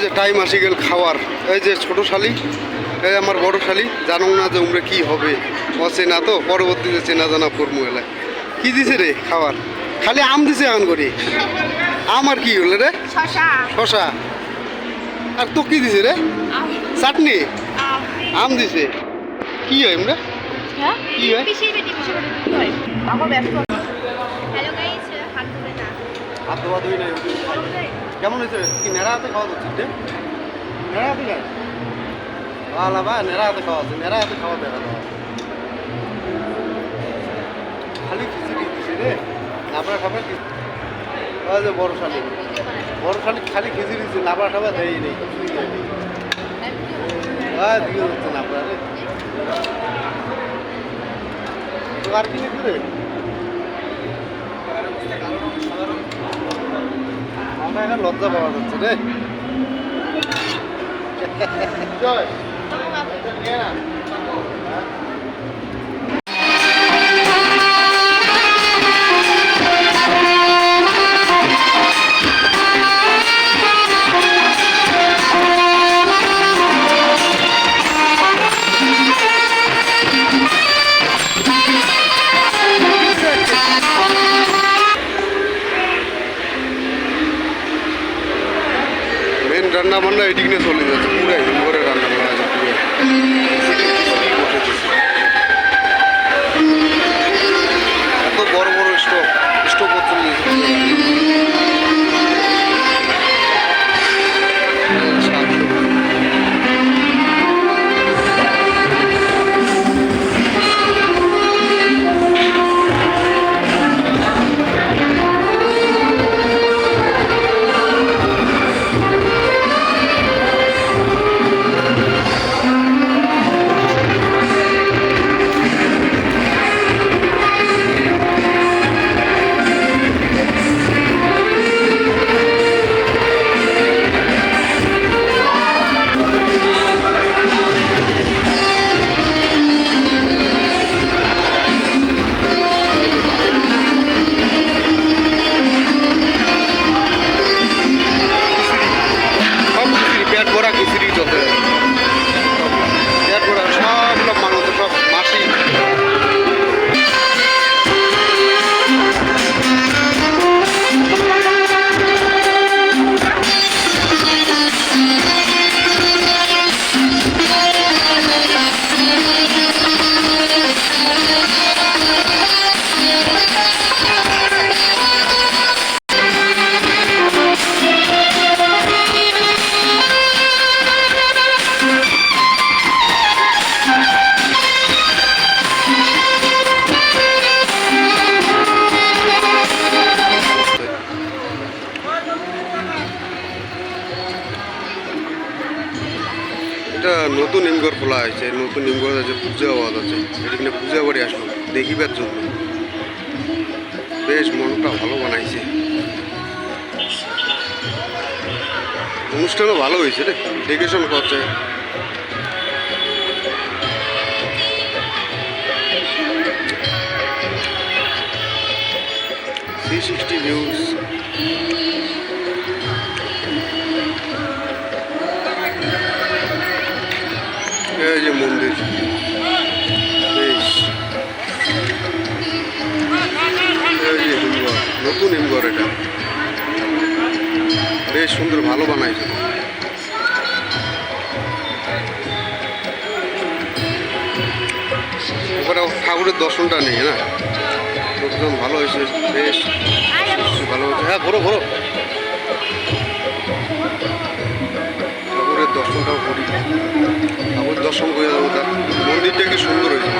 যে টাইম আসি গেল খাওয়ার। এই যে ছোট শালি, এই আমার বড় শালি, জানো না যে উমরা কি হবে অচেনা, তো পরবর্তীতে চেনা জানা করবো এলায়। কি দিছে রে খাওয়ার? খালি আম দিছে এখন করি। আম আর কি হলো রে? শশা। আর তো কি দিছে রে? চাটনি। আম দিছে। কি হয় আমরা? কি হয়? হাত ধোয়া ধুই নাই। কেমন হয়েছে? কি নেড়া হাতে খাওয়া যাচ্ছে? নেড়া হাতে খায়? ভালো বা নেড়া হাতে খাওয়া আছে, নেড়া হাতে খাওয়া দেখা যাওয়া। খালি খিচুড়ি দিছে রে। নাবড়া খাবার কি? যে বড় শালি, বড় শালি খালি খিচুড়ি দিচ্ছে, নাবড়া খাবার দেয় নেই, কিছুই দেয়নি। দিকে হচ্ছে নাবড়া রে। তো আর কি নিতে রে? আমার এখন লজ্জা পাওয়া যাচ্ছে রে। রান্না বান্না এদিক নিয়ে চলে যাচ্ছে, পুরাই করে রান্না বান্না আছে পুরো। এত বড় বড় স্টোভ চলে যাচ্ছে। এটা নতুন হিমঘর খোলা হয়েছে, নতুন হিমঘর আছে, পূজা আওয়াজ আছে, এখানে পূজা বাড়ি আসলো দেখিবার জন্য। বেশ মনটা ভালো বানাইছে, অনুষ্ঠানও ভালো হয়েছে রে, ডেকোরেশন করছে। C60 views. এই যে মন্দির, বেশ এই যে হিমঘর, নতুন হিমঘর, এটা বেশ সুন্দর ভালো বানাইছে। এবারে ঠাকুরের দর্শনটা নেই না, লোকজন ভালো হয়েছে, বেশ ভালো হয়েছে। হ্যাঁ ঘোরো ঘোরো, ঠাকুরের দর্শনটাও করি, ঠাকুর দর্শন করে যাবো। তার মন্দিরটা কি সুন্দর হয়েছে।